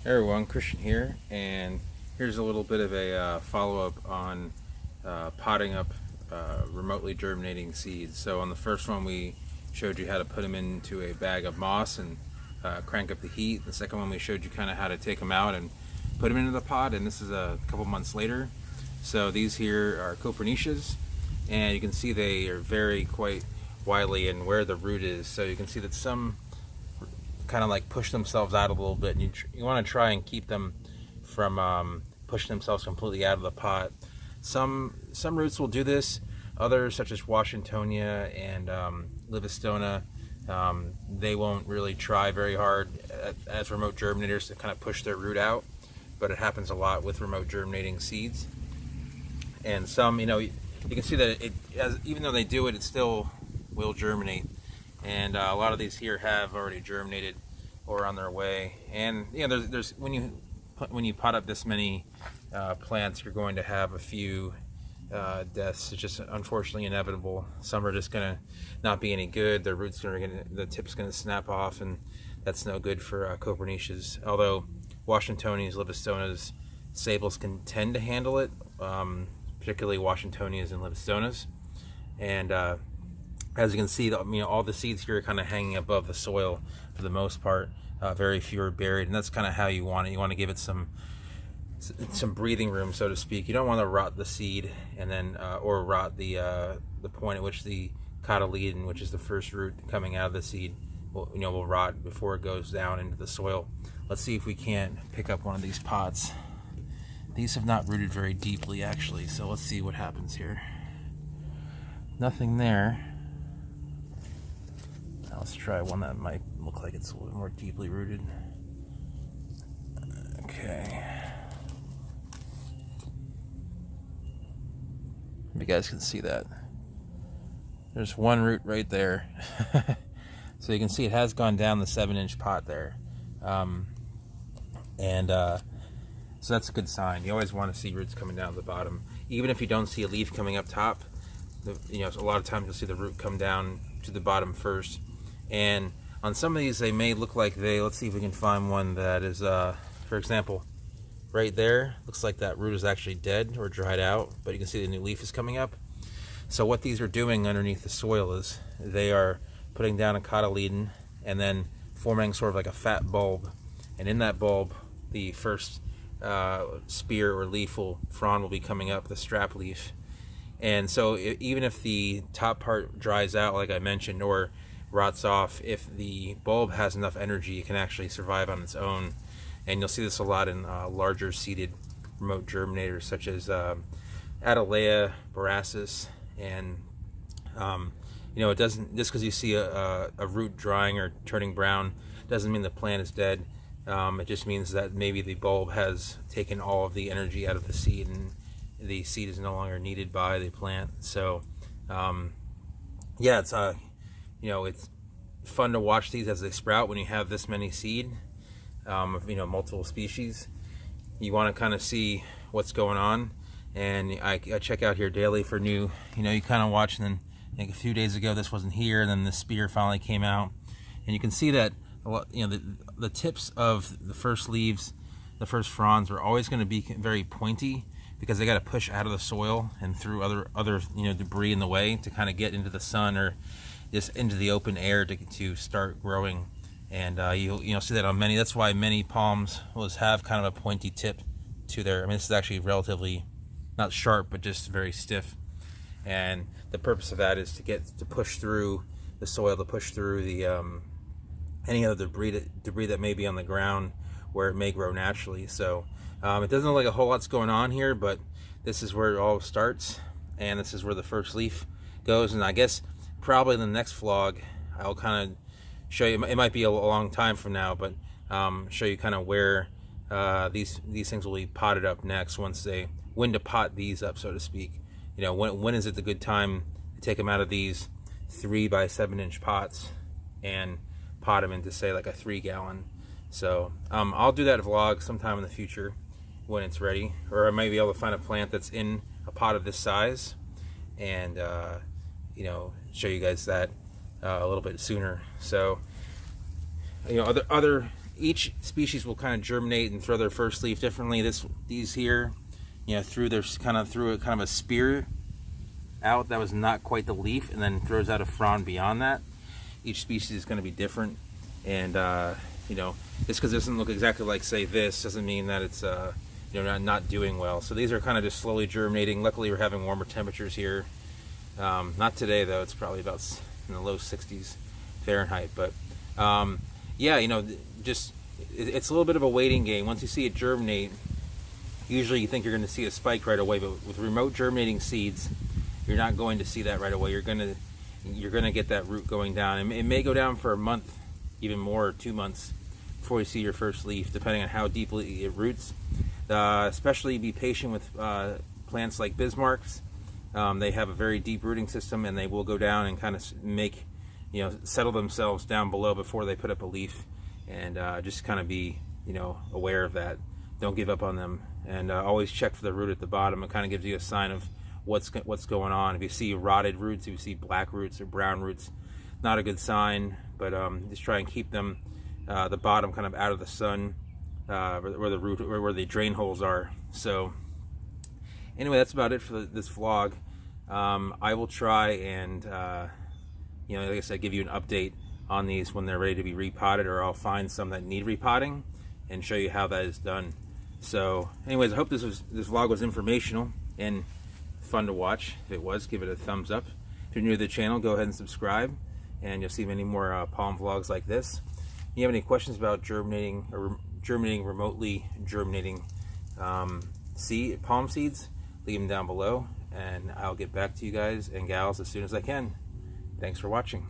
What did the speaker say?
Hey everyone, Christian here, and here's a little bit of a follow-up on potting up remotely germinating seeds. So on the first one we showed you how to put them into a bag of moss and crank up the heat. The second one we showed you kind of how to take them out and put them into the pot, and this is a couple months later. So these here are Copernicias, and you can see they are very quite widely in where the root is. So you can see that some kind of like push themselves out a little bit, and you want to try and keep them from pushing themselves completely out of the pot. Some roots will do this. Others, such as Washingtonia and Livistona, they won't really try very hard as remote germinators to kind of push their root out, but it happens a lot with remote germinating seeds. And some, you can see that even though they do it, it still will germinate. And a lot of these here have already germinated or on their way. And there's when you pot up this many plants, you're going to have a few deaths. It's just unfortunately inevitable. Some are just going to not be any good. Their roots the tip's going to snap off, and that's no good for Copernicias. Although Washingtonias, Livistonas, Sabals can tend to handle it, particularly Washingtonias and Livistonas. And as you can see, all the seeds here are kind of hanging above the soil for the most part. Very few are buried, and that's kind of how you want it. You want to give it some breathing room, so to speak. You don't want to rot the seed and then or rot the point at which the cotyledon, which is the first root coming out of the seed, will rot before it goes down into the soil. Let's see if we can't pick up one of these pots. These have not rooted very deeply, actually, so let's see what happens here. Nothing there. Now let's try one that might look like it's a little more deeply rooted. Okay. You guys can see that. There's one root right there. So you can see it has gone down the 7-inch pot there. So that's a good sign. You always want to see roots coming down at the bottom. Even if you don't see a leaf coming up top, a lot of times you'll see the root come down to the bottom first. And on some of these, they may look like let's see if we can find one that is, for example, right there, looks like that root is actually dead or dried out, but you can see the new leaf is coming up. So what these are doing underneath the soil is they are putting down a cotyledon and then forming sort of like a fat bulb. And in that bulb, the first spear or leaf frond will be coming up, the strap leaf. And so even if the top part dries out, like I mentioned, or rots off, if the bulb has enough energy, it can actually survive on its own. And you'll see this a lot in larger seeded remote germinators, such as Atalaya, Borassus, and it doesn't, just because you see a root drying or turning brown doesn't mean the plant is dead. It just means that maybe the bulb has taken all of the energy out of the seed, and the seed is no longer needed by the plant. So it's it's fun to watch these as they sprout when you have this many seed of multiple species. You want to kind of see what's going on, and I check out here daily for new. You kind of watch, and then like a few days ago this wasn't here, and then the spear finally came out, and you can see that the tips of the first leaves, the first fronds, are always going to be very pointy, because they got to push out of the soil and through other debris in the way to kind of get into the sun or just into the open air to start growing. And you'll see that on many. That's why many palms have kind of a pointy tip to their. I mean, this is actually relatively not sharp, but just very stiff. And the purpose of that is to push through the soil, to push through the any other debris that may be on the ground where it may grow naturally. So it doesn't look like a whole lot's going on here, but this is where it all starts, and this is where the first leaf goes. And I guess probably in the next vlog I'll kind of show you, it might be a long time from now, but show you kind of where these things will be potted up next, when to pot these up, so to speak. When is it the good time to take them out of these 3 by 7-inch pots and pot them into, say, like a 3-gallon. So I'll do that vlog sometime in the future when it's ready, or I might be able to find a plant that's in a pot of this size and show you guys that a little bit sooner. So other each species will kind of germinate and throw their first leaf differently. These here, you know, threw a kind of a spear out that was not quite the leaf, and then throws out a frond beyond that. Each species is going to be different, and you know, just because it doesn't look exactly like, say, this doesn't mean that it's you know, not doing well. So these are kind of just slowly germinating. Luckily, we're having warmer temperatures here. Not today though; it's probably about in the low 60s Fahrenheit. But yeah, you know, just it's a little bit of a waiting game. Once you see it germinate, usually you think you're going to see a spike right away, but with remote germinating seeds, you're not going to see that right away. You're gonna get that root going down. It may go down for a month, even more, or 2 months before you see your first leaf, depending on how deeply it roots. Especially be patient with plants like Bismarcks. They have a very deep rooting system, and they will go down and kind of make, you know, settle themselves down below before they put up a leaf. And just kind of be, you know, aware of that. Don't give up on them, and always check for the root at the bottom. It kind of gives you a sign of what's going on. If you see rotted roots, if you see black roots or brown roots, not a good sign. But just try and keep them the bottom kind of out of the sun, where the root or where the drain holes are. So anyway, that's about it for this vlog. I will try and you know, like I said, give you an update on these when they're ready to be repotted, or I'll find some that need repotting and show you how that is done. So anyways, I hope this vlog was informational and fun to watch. If it was, give it a thumbs up. If you're new to the channel, go ahead and subscribe, and you'll see many more palm vlogs like this. If you have any questions about germinating or remotely germinating palm seeds, leave them down below, and I'll get back to you guys and gals as soon as I can. Thanks for watching.